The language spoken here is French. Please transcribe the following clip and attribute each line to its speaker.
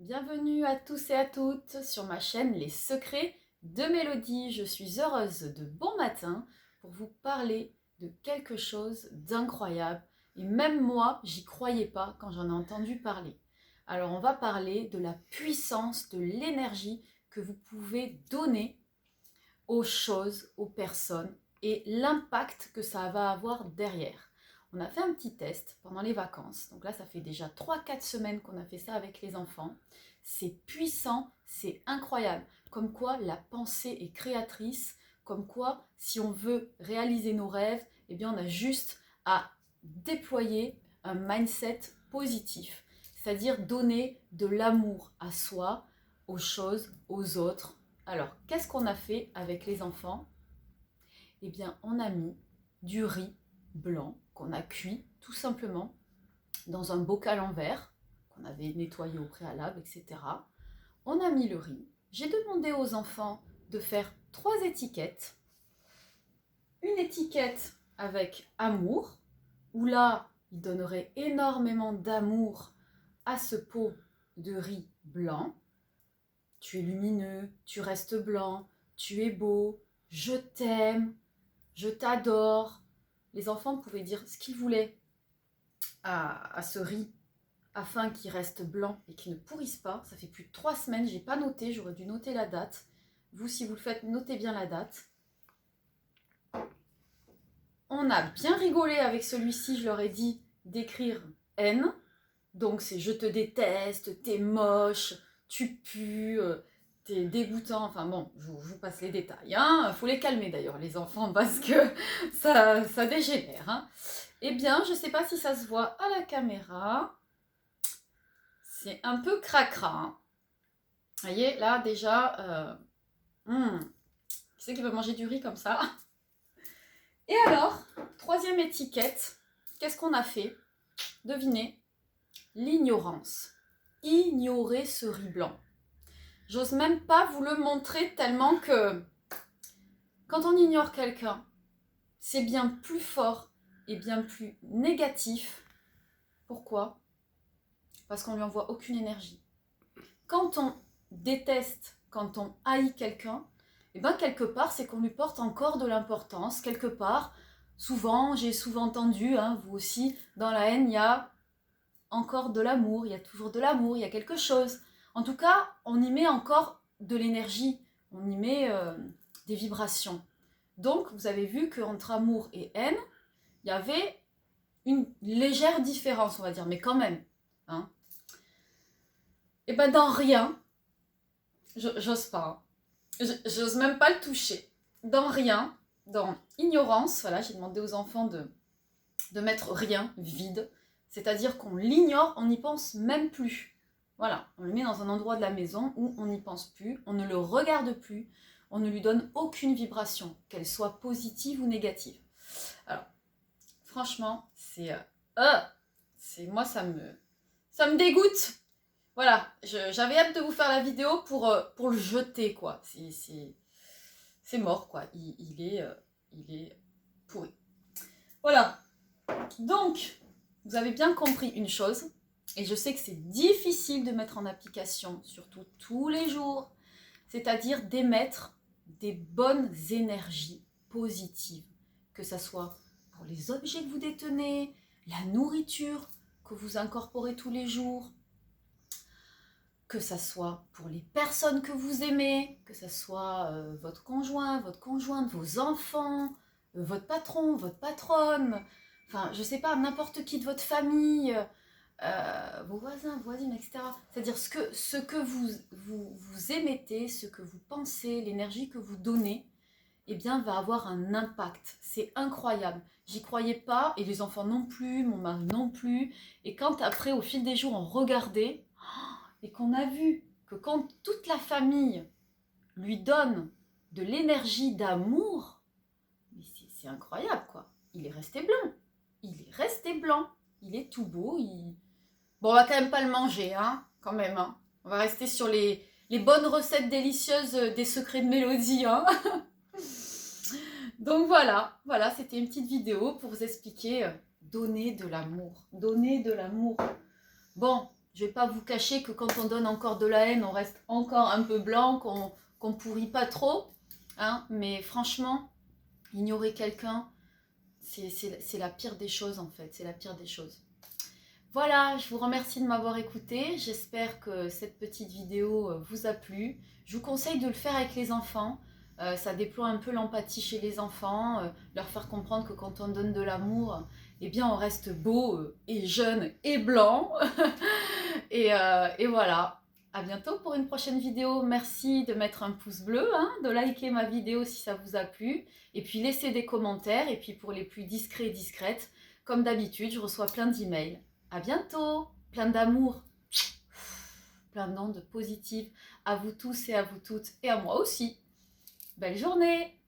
Speaker 1: Bienvenue à tous et à toutes sur ma chaîne Les Secrets de Mélodie. Je suis heureuse de bon matin pour vous parler de quelque chose d'incroyable. Et même moi, j'y croyais pas quand j'en ai entendu parler. Alors on va parler de la puissance, de l'énergie que vous pouvez donner aux choses, aux personnes et l'impact que ça va avoir derrière. On a fait un petit test pendant les vacances. Donc là, ça fait déjà 3-4 semaines qu'on a fait ça avec les enfants. C'est puissant, c'est incroyable. Comme quoi la pensée est créatrice, comme quoi si on veut réaliser nos rêves, eh bien on a juste à déployer un mindset positif. C'est-à-dire donner de l'amour à soi, aux choses, aux autres. Alors, qu'est-ce qu'on a fait avec les enfants? Eh bien, on a mis du riz blanc qu'on a cuit tout simplement dans un bocal en verre qu'on avait nettoyé au préalable, etc. On a mis le riz. J'ai demandé aux enfants de faire 3 étiquettes. Une étiquette avec amour, où là, ils donneraient énormément d'amour à ce pot de riz blanc. Tu es lumineux, tu restes blanc, tu es beau, je t'aime, je t'adore. Les enfants pouvaient dire ce qu'ils voulaient à ce riz afin qu'il reste blanc et qu'il ne pourrisse pas. Ça fait plus de 3 semaines, j'ai pas noté, j'aurais dû noter la date. Vous, si vous le faites, notez bien la date. On a bien rigolé avec celui-ci, je leur ai dit d'écrire N. Donc c'est je te déteste, t'es moche, tu pues, t'es dégoûtant. Enfin bon, je vous passe les détails. Hein. Faut les calmer d'ailleurs les enfants parce que ça dégénère. Hein. Eh bien, je sais pas si ça se voit à la caméra. C'est un peu cracra. Hein. Vous voyez, là déjà, qui c'est qui veut manger du riz comme ça? Et alors, troisième étiquette, qu'est-ce qu'on a fait? Devinez. L'ignorance. Ignorer ce riz blanc. J'ose même pas vous le montrer tellement que quand on ignore quelqu'un, c'est bien plus fort et bien plus négatif. Pourquoi? Parce qu'on lui envoie aucune énergie. Quand on déteste, quand on haït quelqu'un, et bien quelque part c'est qu'on lui porte encore de l'importance. Quelque part, souvent, j'ai souvent entendu, hein, vous aussi, dans la haine, il y a encore de l'amour, il y a toujours de l'amour, il y a quelque chose. En tout cas, on y met encore de l'énergie, on y met des vibrations. Donc, vous avez vu qu'entre amour et haine, il y avait une légère différence, on va dire, mais quand même. Hein. Et ben dans rien, j'ose pas, j'ose même pas le toucher. Dans rien, dans ignorance, voilà, j'ai demandé aux enfants de mettre rien, vide. C'est-à-dire qu'on l'ignore, on n'y pense même plus. Voilà, on le met dans un endroit de la maison où on n'y pense plus, on ne le regarde plus, on ne lui donne aucune vibration, qu'elle soit positive ou négative. Alors, franchement, moi ça me dégoûte. Voilà, j'avais hâte de vous faire la vidéo pour le jeter, quoi. C'est mort, quoi. Il est pourri. Voilà. Donc, vous avez bien compris une chose, et je sais que c'est difficile de mettre en application, surtout tous les jours, c'est-à-dire d'émettre des bonnes énergies positives, que ce soit pour les objets que vous détenez, la nourriture que vous incorporez tous les jours, que ce soit pour les personnes que vous aimez, que ce soit votre conjoint, votre conjointe, vos enfants, votre patron, votre patronne, enfin, je sais pas, n'importe qui de votre famille, vos voisins, voisines, etc. C'est-à-dire ce que vous émettez, ce que vous pensez, l'énergie que vous donnez, eh bien, va avoir un impact. C'est incroyable. J'y croyais pas, et les enfants non plus, mon mari non plus. Et quand après, au fil des jours, on regardait, et qu'on a vu que quand toute la famille lui donne de l'énergie d'amour, c'est incroyable, quoi. Il est resté blanc. Il est resté blanc. Il est tout beau. Bon, on va quand même pas le manger, hein, quand même. Hein. On va rester sur les bonnes recettes délicieuses des secrets de Mélodie. Hein. Donc voilà, c'était une petite vidéo pour vous expliquer donner de l'amour. Donner de l'amour. Bon, Je vais pas vous cacher que quand on donne encore de la haine, on reste encore un peu blanc, qu'on pourrit pas trop. Hein, mais franchement, ignorer quelqu'un, c'est la pire des choses en fait. C'est la pire des choses. Voilà, je vous remercie de m'avoir écouté. J'espère que cette petite vidéo vous a plu. Je vous conseille de le faire avec les enfants. Ça déploie un peu l'empathie chez les enfants, leur faire comprendre que quand on donne de l'amour, eh bien on reste beau et jeune et blanc. et voilà. À bientôt pour une prochaine vidéo. Merci de mettre un pouce bleu, hein, de liker ma vidéo si ça vous a plu. Et puis laissez des commentaires. Et puis pour les plus discrets et discrètes, comme d'habitude, je reçois plein d'emails. À bientôt, plein d'amour, plein d'ondes positives à vous tous et à vous toutes et à moi aussi. Belle journée!